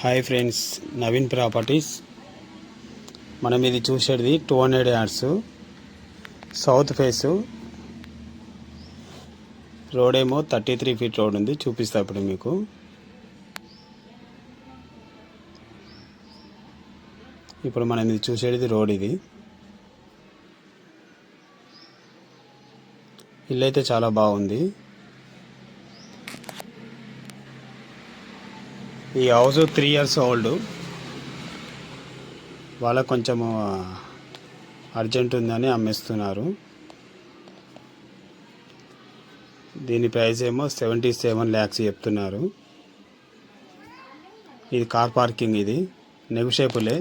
Hi friends, Naveen properties. మనం ఇది చూసేది 200 యార్డ్స్ సౌత్ ఫేసు. రోడ్ ఏమో 33 ఫీట్ రోడ్ ఉంది. చూపిస్తా ఇప్పుడు మీకు. ఇప్పుడు మనం ఇది చూసేది రోడ్. ఇది ఇల్లు అయితే చాలా బాగుంది. ఈ హౌస్ 3 ఇయర్స్ ఓల్డ్. వాళ్ళకు కొంచెము అర్జెంట్ ఉందని అమ్మేస్తున్నారు. దీని ప్రైస్ ఏమో 77 lakhs చెప్తున్నారు. ఇది కార్ పార్కింగ్. ఇది నెగోషియబులే.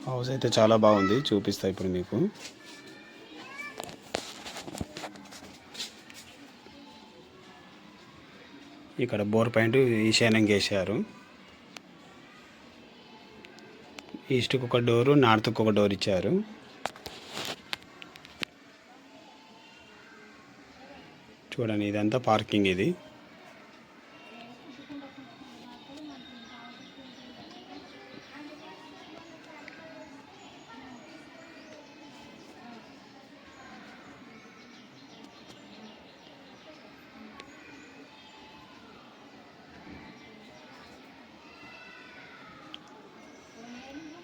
హౌస్ అయితే చాలా బాగుంది. చూపిస్తా ఇప్పుడు మీకు. ఇక్కడ బోర్ పాయింట్ ఈశాన్యంగా వేసారు. ఈస్ట్కి ఒక డోరు, నార్త్కి ఒక డోర్ ఇచ్చారు. చూడండి, ఇదంతా పార్కింగ్. ఇది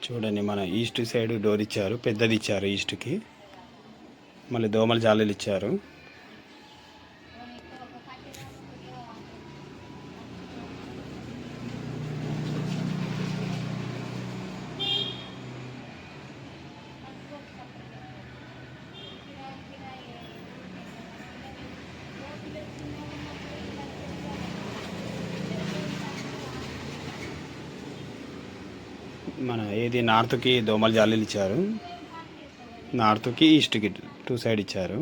చూడండి, మన ఈస్ట్ సైడ్ డోర్ ఇచ్చారు. పెద్దది ఇచ్చారు ఈస్ట్కి. మళ్ళీ దోమల జాలీలు ఇచ్చారు. మన ఏది నార్త్కి దోమల జాలీలు ఇచ్చారు. నార్త్కి ఈస్ట్కి 2 సైడ్ ఇచ్చారు.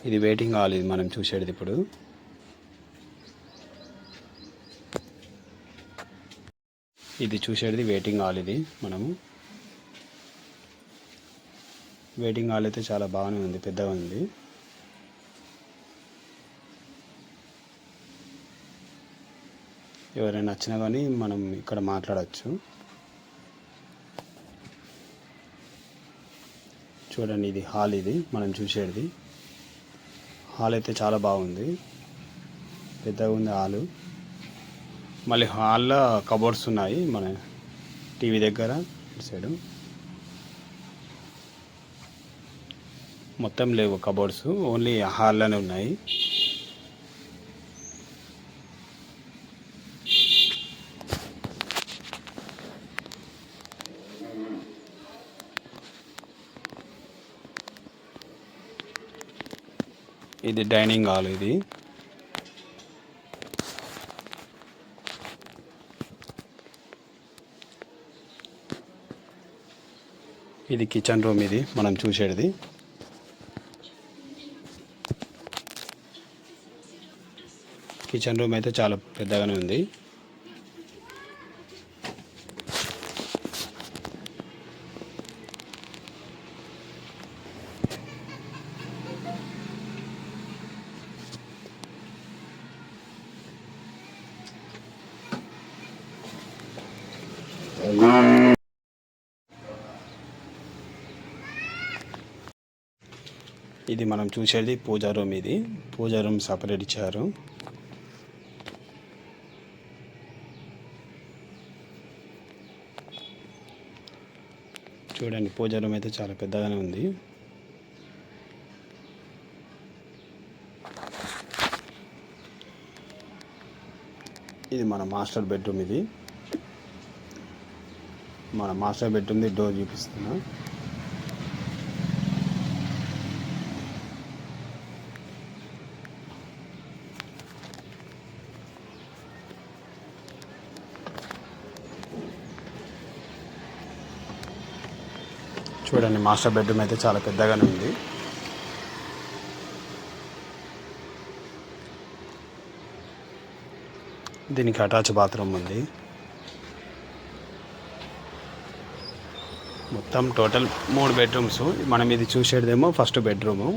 ఇది వెయిటింగ్ హాల్. ఇది మనం చూసేది ఇప్పుడు. ఇది చూసేది వెయిటింగ్ హాల్. ఇది మనము వెయిటింగ్ హాల్ అయితే చాలా బాగానే ఉంది, పెద్దగా ఉంది. ఎవరైనా నచ్చినా కానీ మనం ఇక్కడ మాట్లాడచ్చు. చూడండి, ఇది హాల్. ఇది మనం చూసేది హాల్ అయితే చాలా బాగుంది, పెద్దగా ఉంది హాలు. మళ్ళీ హాల్లో కబోర్డ్స్ ఉన్నాయి. మన టీవీ దగ్గర ఇటు సైడు మొత్తం లేవు కబోర్డ్స్, ఓన్లీ హాల్లోనే ఉన్నాయి. ఇది డైనింగ్ హాల్. ఇది ఇది కిచెన్ రూమ్. ఇది మనం చూసేది. కిచెన్ రూమ్ అయితే చాలా పెద్దగానే ఉంది. ఇది మనం చూసేది పూజా రూమ్. ఇది పూజా రూమ్ సపరేట్ ఇచ్చారు. చూడండి, పూజా రూమ్ అయితే చాలా పెద్దగానే ఉంది. ఇది మన మాస్టర్ బెడ్రూమ్. ఇది మన మాస్టర్ బెడ్రూమ్ది డోర్ చూపిస్తున్నా. చూడండి, మాస్టర్ బెడ్రూమ్ అయితే చాలా పెద్దగానే ఉంది. దీనికి అటాచ్ బాత్రూమ్ ఉంది. మొత్తం టోటల్ 3 బెడ్రూమ్స్. మనం ఇది చూసేదేమో ఫస్ట్ బెడ్రూము.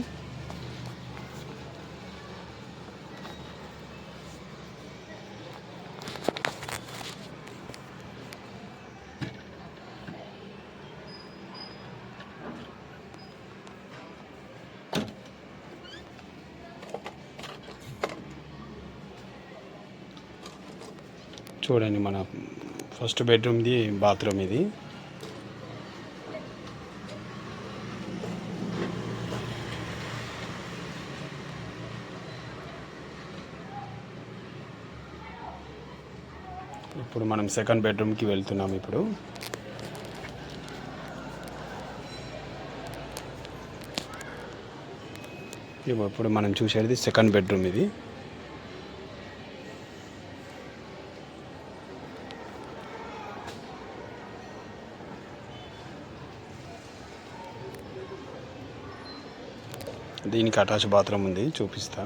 చూడండి, మన ఫస్ట్ బెడ్రూమ్ది బాత్రూమ్ ఇది. ఇప్పుడు మనం సెకండ్ బెడ్రూమ్కి వెళ్తున్నాం. ఇప్పుడు మనం చూసేది సెకండ్ బెడ్రూమ్ ఇది. దీనికి అటాచ్ బాత్రూమ్ ఉంది, చూపిస్తా.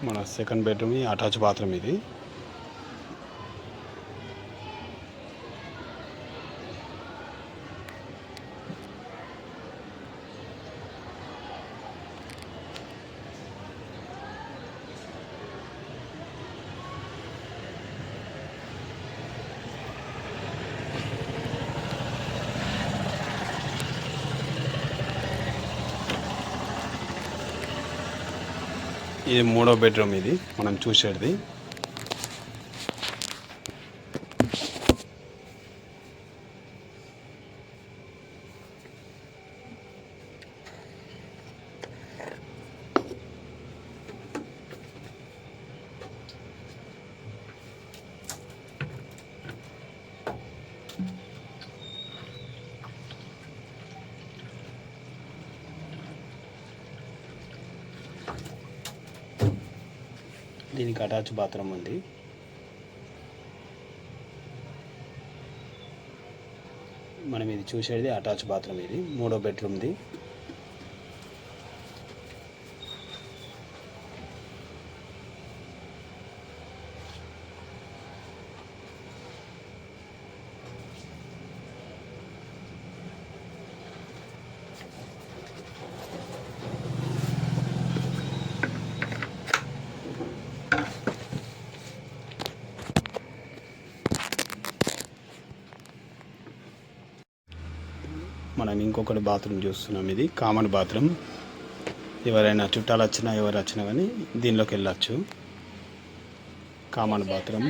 మన సెకండ్ బెడ్రూమ్ అటాచ్ బాత్రూమ్ ఇది. ఇది 3వ బెడ్రూమ్ ఇది మనం చూసేది. దీనికి అటాచ్ బాత్రూమ్ ఉంది. మనం ఇది చూసేది అటాచ్ బాత్రూమ్ ఇది 3వ బెడ్రూమ్ది. మనం ఇంకొకటి బాత్రూమ్ చూస్తున్నాం. ఇది కామన్ బాత్రూమ్. ఎవరైనా చుట్టాలు వచ్చినా ఎవరు వచ్చినా కానీ దీనిలోకి వెళ్ళచ్చు. కామన్ బాత్రూమ్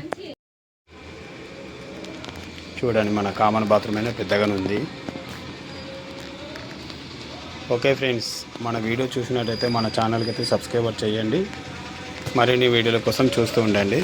చూడండి, మన కామన్ బాత్రూమ్ అయినా పెద్దగానే ఉంది. ఓకే ఫ్రెండ్స్, మన వీడియో చూసినట్టయితే మన ఛానల్కి అయితే సబ్స్క్రైబర్ చేయండి. మరిన్ని వీడియోల కోసం చూస్తూ ఉండండి.